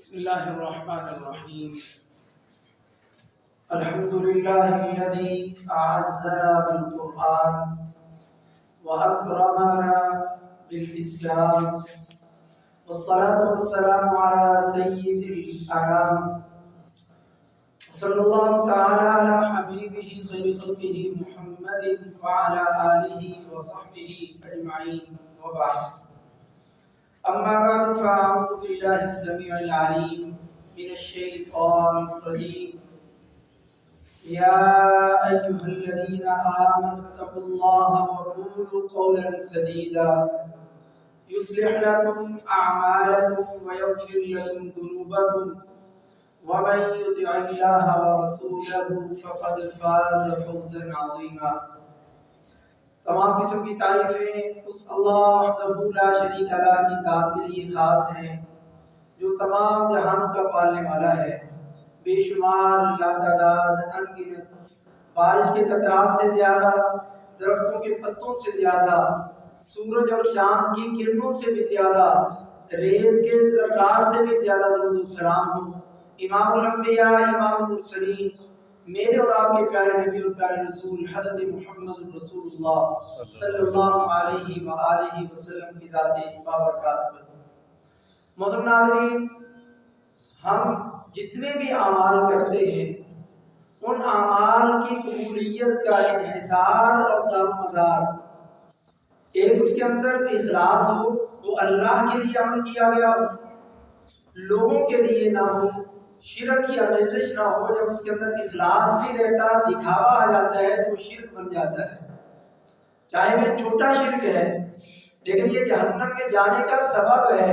بسم الله الرحمن الرحيم. الحمد لله الذي أعزنا بالقرآن وأكرمنا بالإسلام، والصلاة والسلام على سيد الأنام، صلى الله تعالى على حبيبه خير خلقه محمد وعلى آله وصحبه أجمعين، وبعد. أما بعد فأعوذ بالله السميع العليم من الشيطان الرجيم. يا أيها الذين آمنوا اتقوا الله وقولوا قولا سديدا يصلح لكم أعمالكم ويغفر لكم ذنوبكم ومن يطع الله ورسوله فقد فاز فوزا عظيما. تمام قسم کی تعریفیں اس اللہ وحدہ لا شریک له کی ذات کے لیے خاص ہیں جو تمام جہانوں کا پالنے والا ہے، بے شمار لاتعداد انگنت، بارش کے قطرات سے زیادہ، درختوں کے پتوں سے زیادہ، سورج اور چاند کی کرنوں سے بھی زیادہ، ریت کے ذرات سے بھی زیادہ درود و سلام ہو امام الانبیاء امام المرسلین، میرے اور آپ کے پیارے نبی اور پیارے رسول حضرت محمد رسول اللہ صلی اللہ علیہ وآلہ وسلم کی ذات بابرکات پر۔ محترم ناظرین، ہم جتنے بھی اعمال کرتے ہیں ان اعمال کی قبولیت کا انحصار اور دار و مدار ایک اس کے اندر اخلاص ہو، وہ اللہ کے لیے عمل کیا گیا ہو، لوگوں کے لیے نہ ہو، شرک کی آمیزش نہ ہو۔ جب اس کے اندر اخلاص نہیں رہتا، دکھاوا آ جاتا ہے تو وہ شرک بن جاتا ہے، چاہے وہ چھوٹا شرک ہے لیکن یہ جہنم میں جانے کا سبب ہے۔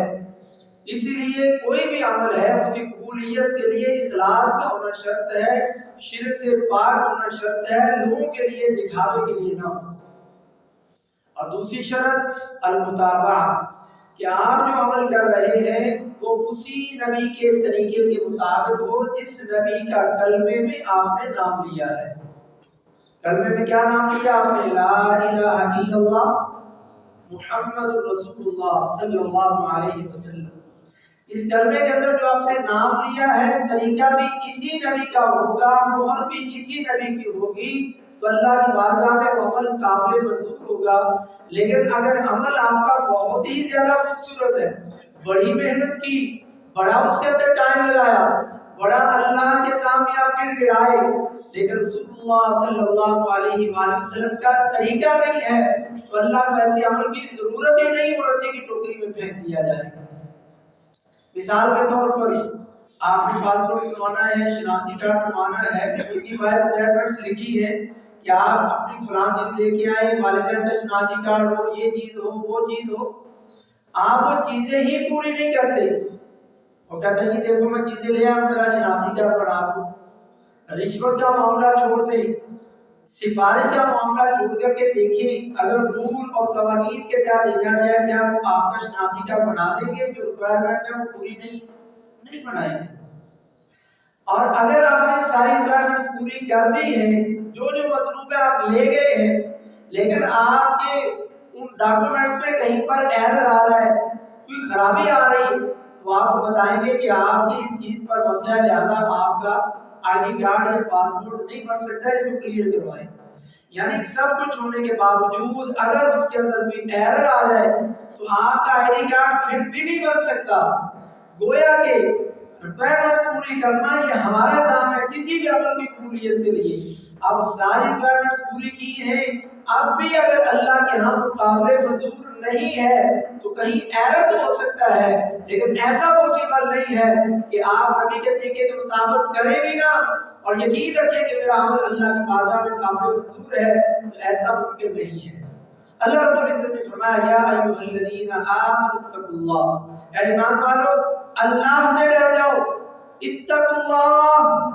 اسی لیے کوئی بھی عمل ہے اس کی قبولیت کے لیے اخلاص کا ہونا شرط ہے، شرک سے پاک ہونا شرط ہے، لوگوں کے لیے دکھاوے کے لیے نہ ہو۔ اور دوسری شرط المتابعہ، کہ آپ جو عمل کر رہے ہیں وہ اسی نبی کے طریقے کے مطابق ہو جس نبی کا کلمے میں آپ نے نام لیا ہے۔ کلمے میں کیا نام لیا آپ نے؟ لا الہ الا اللہ محمد رسول اللہ صلی اللہ علیہ وسلم۔ اس کلمے کے اندر جو آپ نے نام لیا ہے، طریقہ بھی اسی نبی کا ہوگا، مہر بھی اسی نبی کی ہوگی، تو اللہ کی بارگاہ میں وہ عمل قابل منظور ہوگا۔ لیکن اگر عمل آپ کا بہت ہی زیادہ خوبصورت ہے، بڑی محنت کی، بڑا اس کے اندر ٹائم لگایا، بڑا اللہ کے سامنے آپ گر گرائے، لیکن رسول اللہ صلی اللہ علیہ وآلہ وسلم کا طریقہ نہیں ہے، تو اللہ کو ایسے عمل کی ضرورت ہی نہیں، وہ ردے کی ٹوکری میں پھینک دیا جائے گا۔ مثال کے طور پر آپ نے پاسپورٹ بنوانا ہے، شناختی کارڈ بنوانا ہے، کی فائل ریکوائرمنٹس لکھی ہے کہ آپ اپنی فلاں چیز لے کے آئے، والدین کا شناختی کارڈ ہو، یہ چیز ہو، وہ چیز ہو، آپ وہ چیزیں ہی پوری نہیں کرتے، وہ کہتے ہیں کہ دیکھو میں چیزیں لے آؤں، میرا شناختی کارڈ بنا دو۔ رشوت کا معاملہ چھوڑ دیں، سفارش کا معاملہ چھوڑ کر کے دیکھیں، اگر رول اور قوانین کے تحت دیکھا جائے کیا وہ آپ کا شناختی کارڈ بنا دیں گے؟ جو ریکوائرمنٹ ہے وہ پوری نہیں بنائیں گے۔ اور اگر آپ نے ساری ریکوائرمنٹس پوری کر دی ہیں، جو مطلوب ہے آپ لے گئے ہیں، لیکن آپ کے ان ڈاکومنٹس میں کہیں پر ایرر آ رہا ہے، کوئی خرابی آ رہی ہے، تو آپ کو بتائیں گے کہ آپ کی اس چیز پر مسئلہ ہے، لہٰذا آپ کا آئی ڈی کارڈ یا پاسپورٹ نہیں بن سکتا، اس کو کلیئر کروائیں۔ یعنی سب کچھ ہونے کے باوجود اگر اس کے اندر کوئی ایرر آ جائے تو آپ کا آئی ڈی کارڈ پھر بھی نہیں بن سکتا۔ گویا کہ ریکوائرمنٹس پوری کرنا یہ ہمارا کام ہے کسی بھی عمل کی قبولیت کے لیے۔ اب ساری ریکوائرمنٹس پوری کی ہیں، اب بھی اگر اللہ کے ہاں قابل منظور نہیں ہے تو کہیں ایرر تو ہو سکتا ہے، لیکن ایسا پاسبل نہیں ہے کہ آپ نبی کے طریقے کے مطابق کریں بھی نہ اور یقین رکھیں کہ میرا عمل اللہ کی بارگاہ میں قابل منظور ہے، تو ایسا ممکن نہیں ہے۔ اللہ رب العزت نے فرمایا یا ایھا الذین آمنوا اتقوا اللہ، اے ایمان والو اللہ سے ڈر جاؤ، اتقوا اللہ،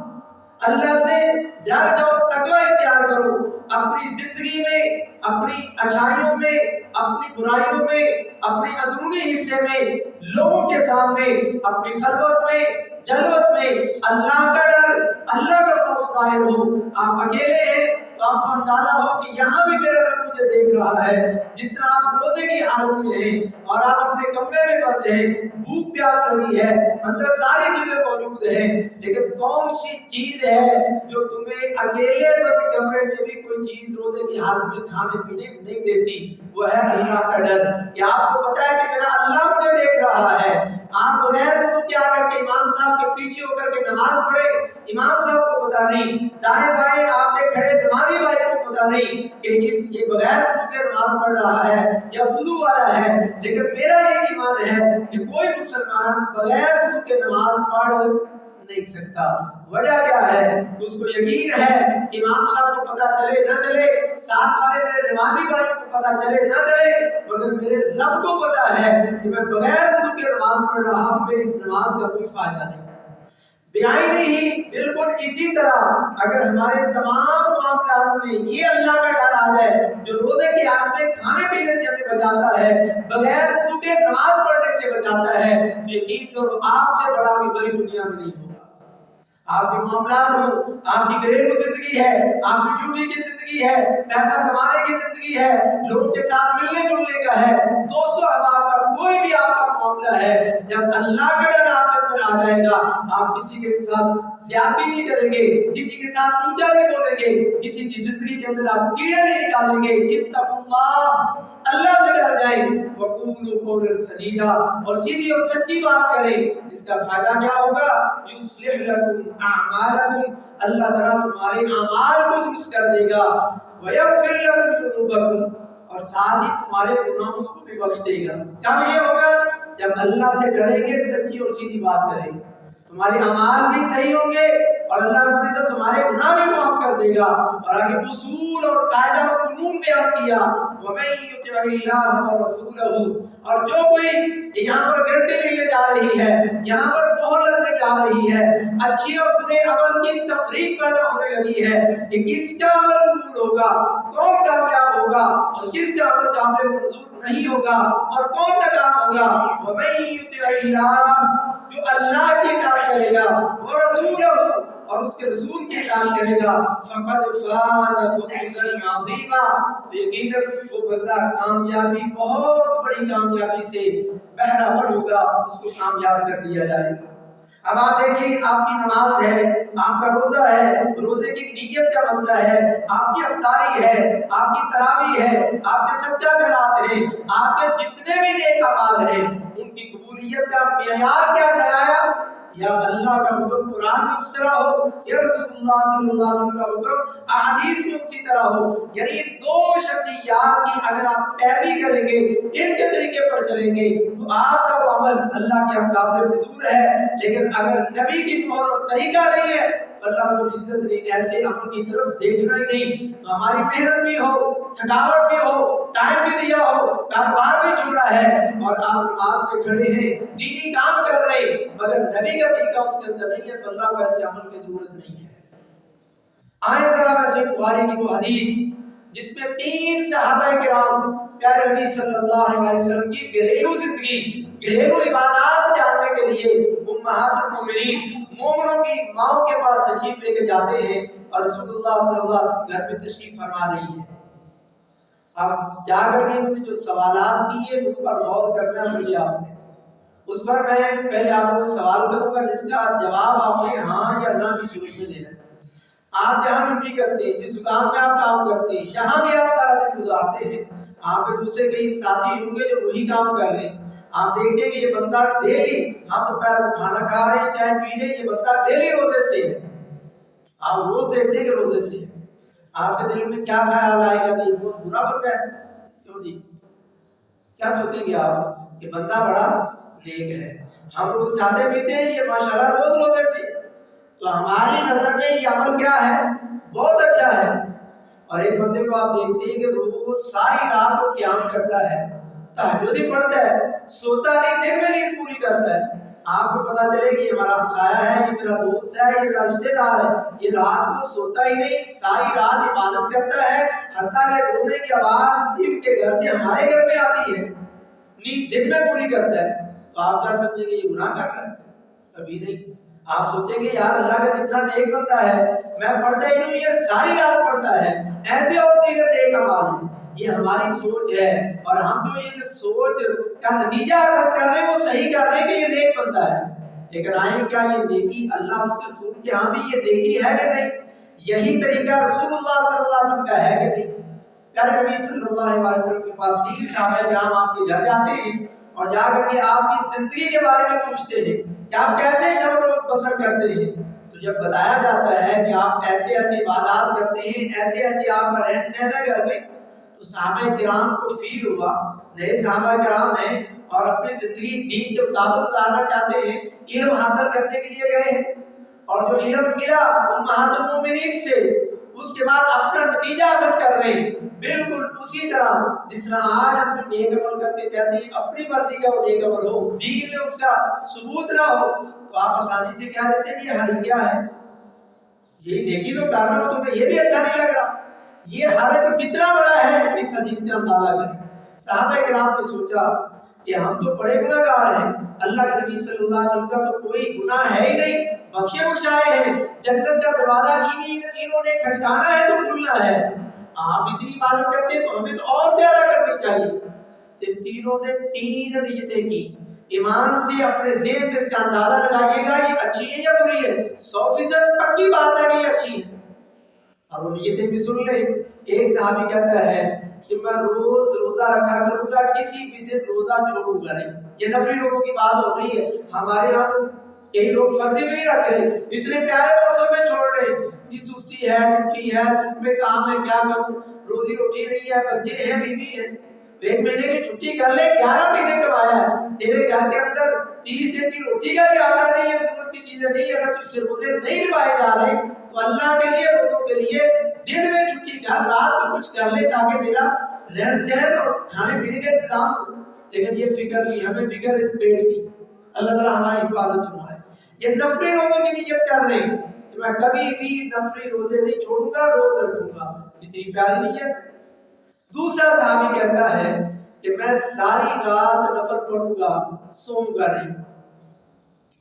اللہ سے ڈر جاؤ، تقوی اختیار کرو اپنی زندگی میں، اپنی اچھائیوں میں، اپنی برائیوں میں، اپنے اندرونی حصے میں، لوگوں کے سامنے، اپنی خلوت میں، جلوت میں اللہ کا ڈر، اللہ کا خوف ظاہر ہو۔ آپ اکیلے ہیں تو آپ کو اندازہ ہو کہ یہاں بھی میرا رب مجھے دیکھ رہا ہے. جس طرح آپ روزے کی حالت میں ہیں اور آپ اپنے کمرے میں بند ہیں, بھوک پیاس لگی ہے, اندر ساری چیزیں موجود ہیں, لیکن کون سی چیز ہے جو تمہیں اکیلے بند کمرے میں بھی کوئی چیز روزے کی حالت میں کھانے پینے نہیں دیتی؟ وہ ہے اللہ کا ڈر. کہ آپ کو پتا ہے کہ میرا اللہ مجھے دیکھ رہا ہے. آپ بغیر وضو کے آ کر کے امام صاحب کے پیچھے ہو کر کے نماز پڑھے, امام صاحب کو پتا نہیں, دائیں بائیں آپ کے کھڑے نمازی بھائی کو پتا نہیں کہ یہ بغیر وضو کے نماز پڑھ رہا ہے یا وضو والا ہے. لیکن میرا یہ ایمان ہے کہ کوئی مسلمان بغیر وضو کے نماز پڑھ نہیں سکتا. وجہ کیا ہے؟ اس کو یقین ہے کہ امام صاحب کو پتا چلے نہ چلے, ساتھ والے میرے نمازی بھائیوں کو پتا چلے نہ چلے, مگر میرے رب کو پتا ہے کہ میں بغیر وضو کے نماز پڑھ رہا ہوں, میری اس نماز کا کوئی فائدہ نہیں. بیائی نہیں, بالکل اسی طرح اگر ہمارے تمام معاملات میں یہ اللہ کا ڈر آ جائے جو روزے کی حالت میں کھانے پینے سے ہمیں بچاتا ہے, بغیر وضو کے نماز پڑھنے سے بچاتا ہے, یقین کرو آپ سے بڑا بھی بڑی دنیا میں نہیں ہوگا. آپ کے معاملات ہو, آپ کی گھریلو زندگی ہے, آپ کی ڈیوٹی کی زندگی ہے, پیسہ کمانے کی زندگی ہے, لوگوں کے ساتھ ملنے جلنے کا ہے, دوستوں احباب کا کوئی بھی آپ کا معاملہ ہے, جب اللہ کا ڈر آپ کے اندر آ جائے گا, آپ کسی کے ساتھ زیادتی نہیں کریں گے, کسی کے ساتھ اونچا نہیں بولیں گے, کسی کی زندگی کے اندر آپ کیڑے نہیں نکالیں گے. اتقوا اللہ, اللہ سے ڈر جائیں, وقولوا قولا سدیدا, اور سیدھی اور سچی بات کریں. اس کا فائدہ کیا ہوگا؟ یصلح لکم اعمالکم, اللہ تعالیٰ تمہارے اعمال کو درست کر دے گا. ویغفر لکم ذنوبکم, اور ساتھ ہی تمہارے گناہوں کو بھی بخش دے گا. کب یہ ہوگا؟ جب اللہ سے ڈریں گے, سچی اور سیدھی بات کریں گے, تمہارے اعمال بھی صحیح ہوں گے اور اللہ رب العزت تمہارے گناہ بھی معاف کر دے گا. اور آگے اصول اور قاعدہ اور قانون بیان کیا, وَمَن يُطِعِ اللَّهَ وَرَسُولَهُ, اور جو کوئی یہاں پر گھنٹی ملنے جا رہی ہے, یہاں پر مہر لگنے جا رہی ہے, اچھی اور برے عمل کی تفریق پیدا ہونے لگی ہے کہ کس کا عمل قبول ہوگا, کون کامیاب ہوگا اور کس کا عمل قابل منظور نہیں ہوگا, اور کون ناکام ہوگا. وَمَن يُطِعِ اللَّهَ, جو اللہ کی اطاعت کرے گا, وَرَسُولَهُ, اور اس کے رسول کی اطاعت کرے گا, فَقَدْ فَازَ فَوْزًا عَظِيمًا, تو یقیناً وہ بندہ کامیابی, بہت بڑی کامیابی سے بہرہ ہوگا, اس کو کامیاب کر دیا جائے گا. اب آپ دیکھیں, آپ کی نماز ہے, آپ کا روزہ ہے, روزے کی نیت کا مسئلہ ہے, آپ کی افطاری ہے, آپ کی تراویح ہے, آپ کے سجدہ خیرات ہیں, آپ کے جتنے بھی نیک اعمال ہیں, ان کی قبولیت کا معیار کیا ٹھہرایا؟ یا اللہ کا حکم قرآن میں اس طرح ہو, یا رسول اللہ صلی اللہ علیہ وسلم کا حکم احادیث میں اسی طرح ہو. یعنی دو شخصیات کی اگر آپ پیروی کریں گے, ان کے طریقے پر چلیں گے, تو آپ کا وہ عمل اللہ کے قابل منظور ہے. لیکن اگر نبی کی مہر اور طریقہ نہیں ہے, اللہ رب العزت نے ایسے عمل کی طرف دیکھنا ہی نہیں. تو ہماری محنت بھی ہو, تھکاوٹ بھی ہو, ٹائم بھی دیا ہو, کاروبار بھی چھوڑا ہے, اور آپ نماز میں کھڑے ہیں, دینی کام کر رہے ہیں, مگر نبی کا طریقہ اس کے اندر نہیں ہے, تو اللہ کو ایسے عمل کی ضرورت نہیں ہے. آئے ذرا ویسے بخاری کی وہ حدیث جس میں 3 صحابہ کرام پیارے نبی صلی اللہ علیہ وسلم کی گھریلو زندگی, گھریلو عبادات جاننے کے لیے امہات المومنین, مومنوں کی ماؤں کے پاس تشریف لے کے جاتے ہیں, اور رسول اللہ صلی اللہ علیہ وسلم گھر میں تشریف فرما رہی ہے. اب جا کر کے انہوں نے جو سوالات کیے ان پر غور کرنا مجھے آپ نے, اس پر میں پہلے آپ کو سوال کروں گا جس کا جواب آپ نے ہاں یا نہ بھی شروع میں دینا ہے. آپ جہاں ڈیوٹی کرتے ہیں, جس دکان میں آپ کام کرتے ہیں, جہاں بھی آپ سارا دن گزارتے ہیں, آپ کے دوسرے کئی ساتھی ہوں گے جو وہی کام کر رہے ہیں. آپ دیکھتے ہیں کہ یہ بندہ ڈیلی, ہم دوپہر کو کھانا کھا رہے ہیں, چائے پی رہے ہیں, یہ بندہ ڈیلی روزے سے ہے. آپ روز دیکھتے ہیں کہ روزے سے ہے. آپ کے دل میں کیا خیال آئے گا کہ یہ بہت برا بندہ ہے؟ کیوں جی, کیا سوچیں گے آپ کہ بندہ بڑا نیک ہے, ہم روز کھاتے پیتے ہیں, یہ ماشاءاللہ روز روزے سے. تو ہماری نظر میں یہ عمل کیا ہے؟ بہت اچھا ہے. اور ایک بندے کو آپ دیکھتے ہیں کہ روز ساری رات وہ قیام کرتا ہے, تہجد ہی پڑھتا ہے, سوتا نہیں, دن میں نیند پوری کرتا ہے. آپ کو پتا چلے کہ یہ ہمارا ہمسایہ ہے, یہ میرا دوست ہے, یہ میرا رشتے دار ہے, یہ رات کو سوتا ہی نہیں, ساری رات عبادت کرتا ہے, حتیٰ کہ رونے کی آواز ان کے گھر سے ہمارے گھر میں آتی ہے, نیند دن میں پوری کرتا ہے. تو آپ کیا سمجھیں گے یہ گناہ کر رہا ہے؟ کبھی نہیں. آپ سوچیں گے یار اللہ کا کتنا نیک بندہ ہے، میں پڑھتا ہی نہیں، یہ ساری رات پڑھتا ہے، ایسے اور دیگر نیک اعمال ہیں۔ یہ ہماری سوچ ہے، اور ہم جو یہ سوچ کا نتیجہ اخذ کر رہے ہیں وہ صحیح کر رہے ہیں کہ یہ نیک بندہ ہے، لیکن آئیں کیا یہ نیکی اللہ اس کے رسول کے ہاں بھی یہ نیکی ہے کہ نہیں؟ یہی طریقہ رسول اللہ صلی اللہ علیہ وسلم کا ہے کہ نہیں؟ پیارے نبی صلی اللہ علیہ وسلم کے پاس 3 صحابہ کرام آپ کے گھر جاتے ہیں اور جا کر کے آپ کی زندگی کے بارے میں پوچھتے ہیں کہ آپ کیسے شب و روز بسر کرتے ہیں، تو جب بتایا جاتا ہے کہ آپ ایسے ایسے عبادات کرتے ہیں، ایسے ایسے آپ کا رہن سہن ہے گھر میں، تو صحابہ کرام کو فیل ہوا، نئے صحابہ کرام ہیں اور اپنی زندگی دین کے مطابق گزارنا چاہتے ہیں، علم حاصل کرنے کے لیے گئے ہیں، اور جو علم ملا امہات المومنین سے، اس کے بعد اپنا نتیجہ اخذ کر رہے ہیں بالکل اسی طرح جس طرح آج ہم جو نیک عمل کر کے کہتے ہیں اپنی مرضی کا وہ نیک عمل ہو، دین میں اس کا ثبوت نہ ہو، تو آپ آسانی سے کہہ دیتے ہیں یہ حرج کیا ہے، یہ نیکی تو کرنا ہو، تمہیں یہ بھی اچھا نہیں لگ رہا، یہ حرج کتنا بڑا ہے اس حدیث کا اندازہ کریں۔ صحابہ کرام نے سوچا کہ ہم تو بڑے گناہ گار ہیں، اللہ کے نبی صلی اللہ علیہ وسلم کا تو کوئی گناہ ہے ہی نہیں، بخشے بخشائے ہیں، جنت کا دروازہ انہوں نے کھٹکانا ہے تو کھلنا ہے، آپ اتنی عبادت کرتے ہیں تو ہمیں تو اور زیادہ کرنی چاہیے۔ تینوں نے 3 نیتیں کی، ایمان سے اپنے ذہن میں اس کا اندازہ لگائیے گا یہ اچھی ہے یا بری ہے، 100% پکی بات ہے کہ یہ اچھی ہے، اور وہ نیتیں بھی سن لیں۔ ایک صحابی کہتا ہے کہ میں روز روزہ رکھا کروں گا، کسی بھی دن روزہ چھوڑوں گا نہیں، یہ نفلی روزوں کی بات ہو رہی ہے، ہمارے یہاں تو کئی لوگ فرضی بھی نہیں رکھ رہے، اتنے پیارے موسم میں چھوڑ رہے، جی سستی ہے، ڈیوٹی ہے، دھوپ میں کام ہے، کیا کروں، روزی روٹی نہیں ہے، بچے ہیں، بیوی ہے، 1 مہینے کی چھٹی کر لے، 11 مہینے کمایا ہے، تیرے گھر کے اندر 30 دن کی روٹی کا بھی آٹا نہیں ہے، ضرورت کی چیزیں نہیں ہے، اگر تجھ سے روزے نہیں نبھائے جا رہے تو اللہ کے لیے روزوں کے لیے دن میں چھٹی کر، رات کو کچھ کر لے تاکہ تیرا رہن سہن اور کھانے پینے کا انتظام ہو، لیکن یہ فکر نہیں، ہمیں فکر اس پیٹ کی، اللہ تعالیٰ ہماری حفاظت فرمائے۔ یہ نفلی روزوں کی نیت کر رہے ہیں کہ میں کبھی بھی نفلی روزے نہیں چھوڑوں گا، روز رکھوں گا، اتنی پیاری نیت۔ دوسرا صحابی کہتا ہے کہ میں ساری رات نفل پڑھوں گا، سوؤں گا نہیں،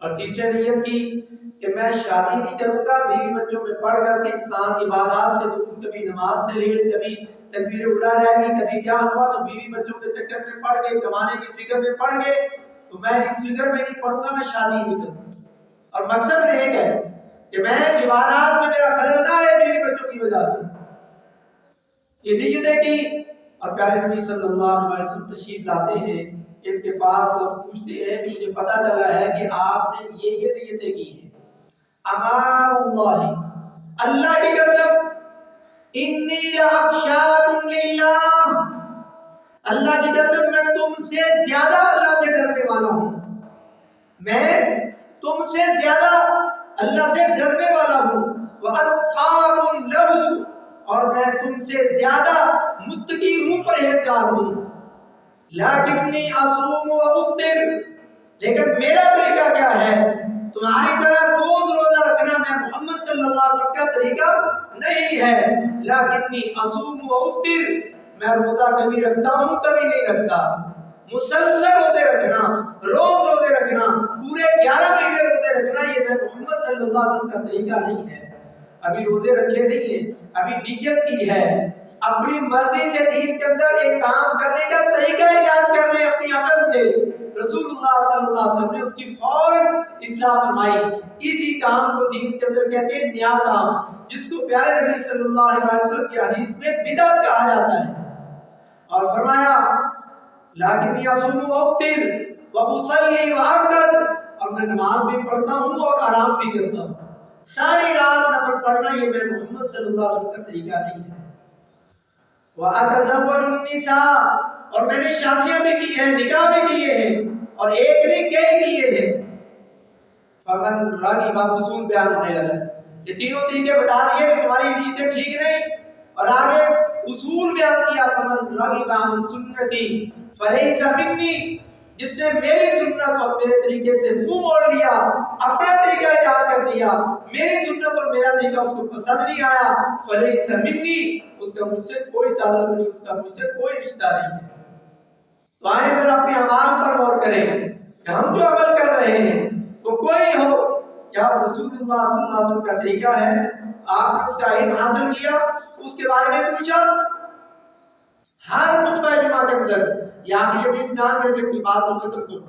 اور تیسری نیت کی کہ میں شادی نہیں کروں گا، بیوی بچوں میں پڑھ کر کے انسان عبادات سے دور، کبھی نماز سے لیٹ، کبھی تکبیر اڑا رہ گئی، کبھی کیا ہوا تو بیوی بچوں کے چکر میں پڑ گئے، کمانے کی فکر میں پڑ گئے، تو میں اس فکر میں نہیں پڑھوں گا، میں شادی نہیں کروں گا، اور مقصد ایک ہے کہ میں عبادات میں میرا خلل نہ ہے بیوی بچوں کی وجہ سے، یہ نیتیں کی۔ اور پیارے نبی صلی اللہ علیہ وسلم تشریف لاتے ہیں ان کے پاس اور پوچھتے ہیں کہ مجھے پتہ چلا ہے کہ آپ نے یہ نیتیں کی ہیں، امام اللہ، اللہ کی قسم، انی لاخشاکم للہ، اللہ کی قسم میں تم سے زیادہ اللہ سے ڈرنے والا ہوں، میں تم سے زیادہ اللہ سے ڈرنے والا ہوں، وَأَتْقَاكُمْ لَهُ، اور میں تم سے زیادہ متقی ہوں، پرہیزگار ہوں، لیکنی اصوم و افطر، لیکن میرا طریقہ کیا ہے، تمہاری طرح روز روزہ رکھنا میں محمد صلی اللہ علیہ وسلم کا طریقہ نہیں ہے، لیکنی اصوم و افطر، میں روزہ کبھی رکھتا ہوں کبھی نہیں رکھتا، مسلسل روزے رکھنا، روز روزے رکھنا، پورے 11 مہینے روزے رکھنا، یہ میں محمد صلی اللہ علیہ وسلم کا طریقہ نہیں ہے۔ ابھی روزے رکھے نہیں ہیں، ابھی نیت کی ہے، اپنی مرضی سے دین کے اندر ایک کام کرنے کا طریقہ ایجاد کر رہے ہیں اپنی عقل سے، رسول اللہ صلی اللہ علیہ وسلم نے اس کی فوراً اصلاح فرمائی، اسی کام کو دین کے اندر کہتے ہیں نیا کام، جس کو پیارے نبی صلی اللہ علیہ وسلم کی حدیث میں بدعت کہا جاتا ہے، اور فرمایا لیکنی اصوم و افطر واصلی وارقد، اور میں نماز بھی پڑھتا ہوں اور آرام بھی کرتا ہوں، ساری رات نفل پڑھنا یہ میں محمد صلی اللہ علیہ وسلم کا طریقہ نہیں ہے۔ وَأَتَزَوَّجُ النِّسَاءَ، اور میں نے شادیاں بھی کی ہیں، نکاح بھی کیے ہیں، اور ایک نہیں کئی کیے ہیں۔ فمن رغب، اصول بیان ہونے لگا، یہ تینوں طریقے بتا دیے کہ تمہاری نیتیں ٹھیک نہیں، اور آگے اصول بیان کیا، فمن رغب عن سنتی فلیس منی، جس نے میری سنت اور میرے طریقے سے منہ موڑ لیا، اپنا طریقہ ایجاد کر دیا، میری سنت اور میرا طریقہ اس کو پسند نہیں آیا، فلیس منی، اس کا مجھ سے کوئی تعلق نہیں، اس کا مجھ سے کوئی رشتہ نہیں ہے۔ تو آئیں ذرا اپنے اعمال پر غور کریں کہ ہم جو عمل کر رہے ہیں وہ کوئی ہو کیا رسول اللہ صلی اللہ علیہ وسلم کا طریقہ ہے؟ آپ نے اس کا علم حاصل کیا، اس کے بارے میں پوچھا، ہر خطبہ جمعہ کے اندر یا آخری حدیث میں آن کر کے اپنی بات کو ختم کرو۔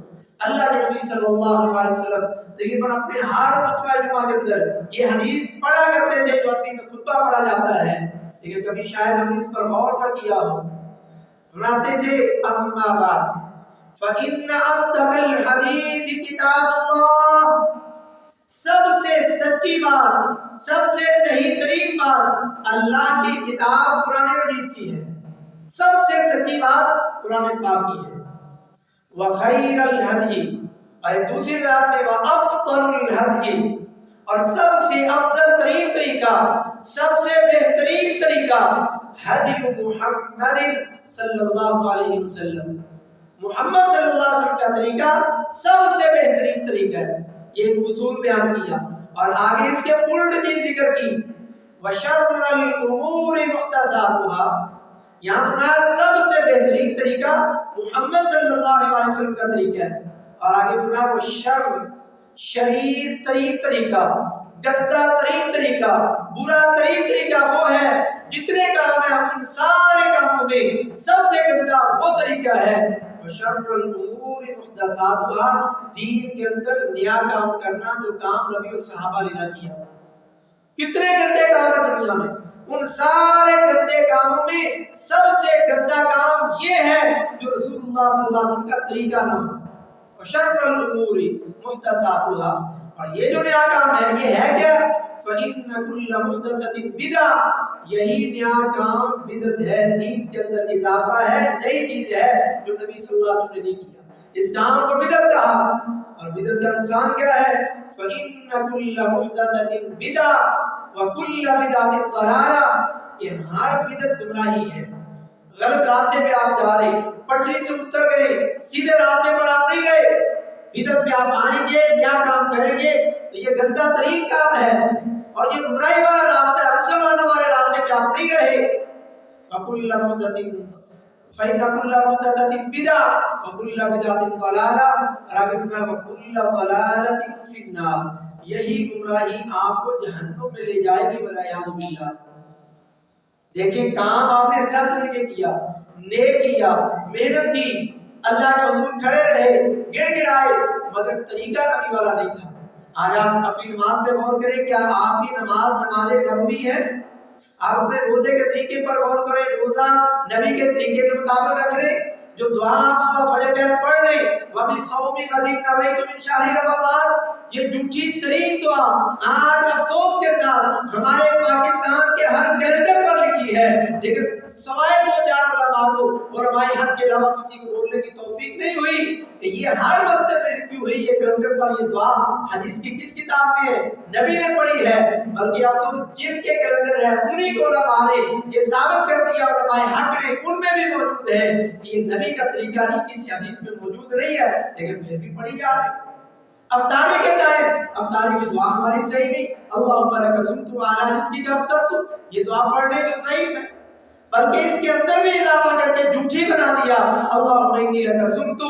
اللہ کے نبی صلی اللہ علیہ وسلم تقریباً اپنے ہر خطبہ جمعہ کے اندر یہ حدیث پڑھا کرتے تھے جو عربی میں خطبہ پڑھا جاتا ہے، لیکن کبھی شاید ہم نے اس پر غور نہ کیا ہو۔ سناتے تھے اما بعد فإن أصدق الحديث كتاب اللہ، سب سے سچی بات، سب سے صحیح ترین بات اللہ کی کتاب قرآن مجید کی ہے، سب سے سچی بات قرآن پاک کی ہے۔ وخیر الہدی، اور ایک دوسری بات میں وافضل الہدی، اور سب سے افضل ترین طریقہ، سب سے بہترین طریقہ ہدی محمد صلی اللہ علیہ وسلم، محمد صلی اللہ علیہ وسلم کا طریقہ سب سے بہترین طریقہ ہے۔ یہ ایک اصول بیان کیا اور آگے اس کے الٹ چیز ذکر کی، وشر الامور محدثاتها، یہاں پر سب سے بہترین طریقہ محمد صلی اللہ علیہ وسلم کا طریقہ ہے، اور آگے فرمایا وہ شریر ترین طریقہ، گندا ترین طریقہ، برا ترین طریقہ وہ ہے، جتنے کام ہیں ان سارے کاموں میں سب سے گندا وہ طریقہ ہے وشر الامور محدثاتها، دین کے اندر نیا کام کرنا جو کام نبی اور صحابہ نے نہ کیا۔ کتنے گندے کام ہیں دنیا میں، ان سارے گندے کاموں میں سب سے گندا کام یہ ہے جو رسول اللہ صلی اللہ علیہ وسلم کا طریقہ نہ ہو۔ وشر الامور محدثاتها، اور یہ جو نیا کام ہے یہ ہے کیا؟ فإن كل محدثة بدعة، یہی نیا کام بدعت ہے، دین کے اندر اضافہ ہے، نئی چیز ہے جو نبی صلی اللہ علیہ وسلم نے نہیں کیا، اس کام کو بدعت کہا۔ اور بدعت کا نقصان کیا ہے؟ فإن كل محدثة بدعة وكل بدعة ضلالة، یہ ہر بدعت گمراہی ہے۔ غلط راستے پہ آپ جا رہے، پٹری سے اتر گئے، سیدھے راستے پر آپ نہیں گئے، بدعت پہ آپ آئیں گے، نیا کام کریں گے تو یہ گندا ترین کام ہے اور یہ گمراہی والا راستہ ہے، مسلمانوں والے راستے پہ آپ نہیں رہے۔ وَكُلَّ مُحْدَثٍ فَإِنَّ كُلَّ مُحْدَثَةٍ بِدْعَةٌ وَكُلَّ بِدْعَةٍ ضَلَالَةٌ، اور آگے فرمایا وَكُلَّ ضَلَالَةٍ فِي النَّارِ، یہی گمراہی آپ کو جہنم میں لے جائے گی وَالْعِيَاذُ بِاللَّہ۔ دیکھیں کام آپ نے اچھا سمجھ کے کیا، نیک کیا، محنت کی، اللہ کے حضور کھڑے رہے، گڑ گڑائے، مگر طریقہ نبی والا نہیں تھا۔ آج آپ اپنی نماز پہ غور کریں، کیا آپ کی نماز نماز نبوی ہے؟ آپ اپنے روزے کے طریقے پر غور کریں، روزہ نبی کے طریقے کے مطابق رکھ رہے، جو دعا آپ صبح فجر ٹائم پڑھ رہے وَبِصَوْمِ غَدٍ نَوَيْتُ مِنْ شَهْرِ رَمَضَانَ، یہ جھوٹی ترین دعا آج افسوس کے ساتھ ہمارے پاکستان کے ہر کیلنڈر پر لکھی ہے، لیکن سوائے دو چار علماء کو علماء حق کے علاوہ کسی کو بولنے کی توفیق نہیں ہوئی کہ یہ ہر مسجد میں لکھی ہوئی یہ کیلنڈر پر یہ دعا حدیث کی کس کتاب میں ہے؟ نبی نے پڑھی ہے، بلکہ اب تو جن کے کیلنڈر ہے انہی کو علماء نے یہ ثابت کر دیا، علماء حق نے ان میں بھی موجود ہے کہ یہ نبی کا طریقہ نہیں، کسی حدیث میں موجود نہیں ہے، لیکن پھر بھی پڑھی جا رہی ہے۔ افطاری کے ٹائم افطاری کی دعا ہماری صحیح نہیں، اللہم لک صمت وعلی رزقک افطرت، یہ دعا پڑھنے جو ضعیف ہے، بلکہ اس کے اندر بھی اضافہ کر کے جھوٹی بنا دیا، اللہم انی لک صمت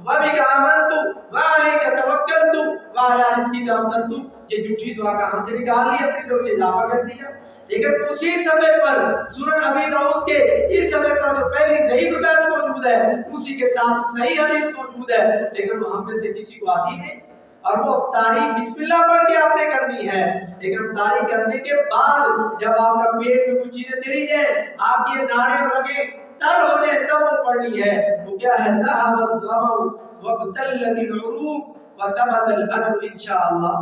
وبک آمنت وعلیک توکلت وعلی رزقک افطرت، یہ جھوٹی دعا کہاں سے نکال لی، اپنی طرف سے اضافہ کر دیا۔ لیکن اسی صفحے پر سنن ابی داؤد کے اس صفحے پر جو پہلی ضعیف روایت موجود ہے اسی کے ساتھ صحیح حدیث موجود ہے، لیکن وہ ہم میں سے کسی کو آتی نہیں، اور وہ افطاری بسم اللہ پڑھ کے آپ نے کرنی ہے، لیکن افطاری کرنے کے بعد جب آپ کا پیٹ میں کچھ چیزیں چلی جائیں، آپ کی ناڑے اور رگیں تر ہو جائیں، تب وہ پڑھنی ہے۔ وہ کیا ہے؟ ذهب الظمأ وابتلت العروق وثبت الاجر انشاءاللہ۔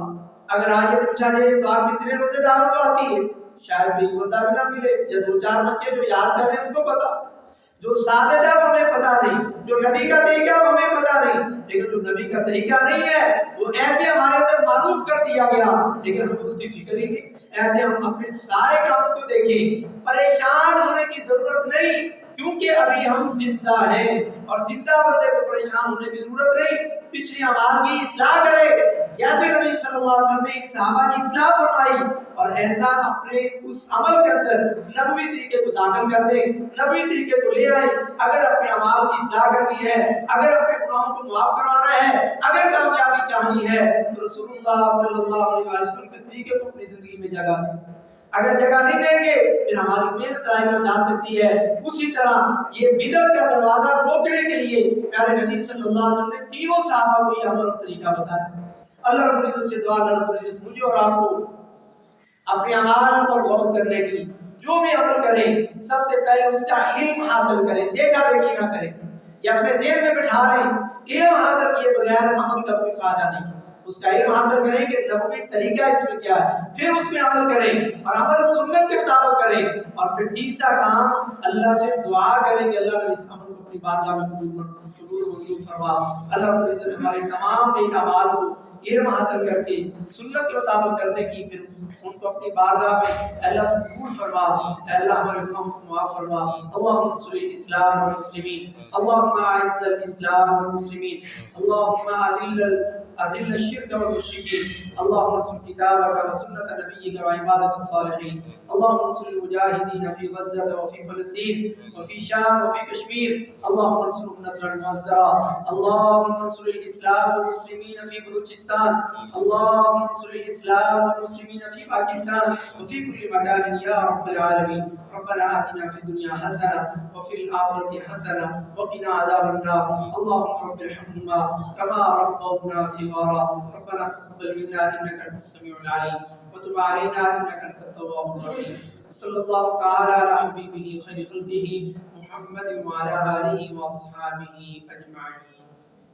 اگر آگے پوچھا جائے تو آپ کتنے روزے داروں کو آتی ہے؟ شاید بھی بندہ بھی نہ ملے، یا دو چار بچے جو یاد کر رہے ہیں ان کو پتا، جو ثابت ہے وہ ہمیں پتا نہیں، جو نبی کا طریقہ وہ ہمیں پتا نہیں، لیکن جو نبی کا طریقہ نہیں ہے وہ ایسے ہمارے اندر معروف کر دیا گیا، لیکن ہمیں اس کی فکر ہی نہیں۔ ایسے ہم اپنے سارے کاموں کو دیکھیں، پریشان ہونے کی ضرورت نہیں، کیونکہ ابھی ہم زندہ ہیں، اور زندہ بندے کو پریشان ہونے کی ضرورت نہیں۔ پچھلی اعمال کی اصلاح کرے، جیسے نبی صلی اللہ علیہ وسلم نے ایک صحابہ کی اصلاح فرمائی اور آئندہ اپنے اس عمل کے اندر نبوی طریقے کو داخل کر دیں، نبوی طریقے کو لے آئے. اگر اپنے اعمال کی اصلاح کرنی ہے، اگر اپنے گناہوں کو معاف کروانا ہے، اگر کامیابی چاہنی ہے تو رسول اللہ صلی اللہ علیہ وسلم کے طریقے کو اپنی زندگی میں جگہ دیں. اگر جگہ نہیں دیں گے پھر ہماری محنت ضائع ہو جا سکتی ہے. اسی طرح یہ بدعت کا دروازہ روکنے کے لیے پیارے نبی صلی اللہ علیہ وسلم نے تینوں صحابہ کو یہ عمل اور طریقہ بتایا. اللہ رب العزت سے دعا، اللہ رب العزت مجھے اور آپ کو اپنے اعمال پر غور کرنے کی، جو بھی عمل کریں سب سے پہلے اس کا علم حاصل کریں، دیکھا دیکھی نہ کریں. یہ اپنے ذہن میں بٹھا لیں، علم حاصل کیے بغیر عمل کا کوئی فائدہ نہیں. اس کا علم حاصل کریں کہ نبوی طریقہ اس میں کیا ہے، پھر اس میں عمل کریں اور عمل سنت کے مطابق کریں. اور پھر تیسرا کام اللہ سے دعا کریں کہ اللہ نے اس عمل کو اپنی بارگاہ میں قبول منظور فرما. اللہ رب العزت ہمارے تمام نیک اعمال کو علم حاصل کر کے سنت کے مطابق کرنے کی پھر ان کو اپنی بارگاہ میں اللہ قبول فرما. اللہ ہمارے گناہوں کو معاف فرما. اللهم انصر الاسلام والمسلمین، اللهم اعز الاسلام والمسلمین، اللهم اذل الشرك والمشركين، اللهم انصر كتابك وسنة نبيك وعبادك الصالحين. اللهم انصر المجاهدين في غزة وفي فلسطين وفي شام وفي كشمير، اللهم انصرهم نصرا مؤزرا. اللهم انصر الاسلام والمسلمين في بلوچستان، اللهم انصر الاسلام والمسلمين في باكستان وفي كل مكان يا رب العالمين. ربنا آتنا في الدنيا حسنة وفي الآخرة حسنة وقنا عذاب النار. اللهم رب ارحمهما كما ربونا صغارا. ربنا تقبل منا إنك أنت السميع العليم وتب علينا إنك أنت التواب الرحيم. صلى الله تعالى على حبيبه خير خلقه محمد وعلى آله وأصحابه أجمعين.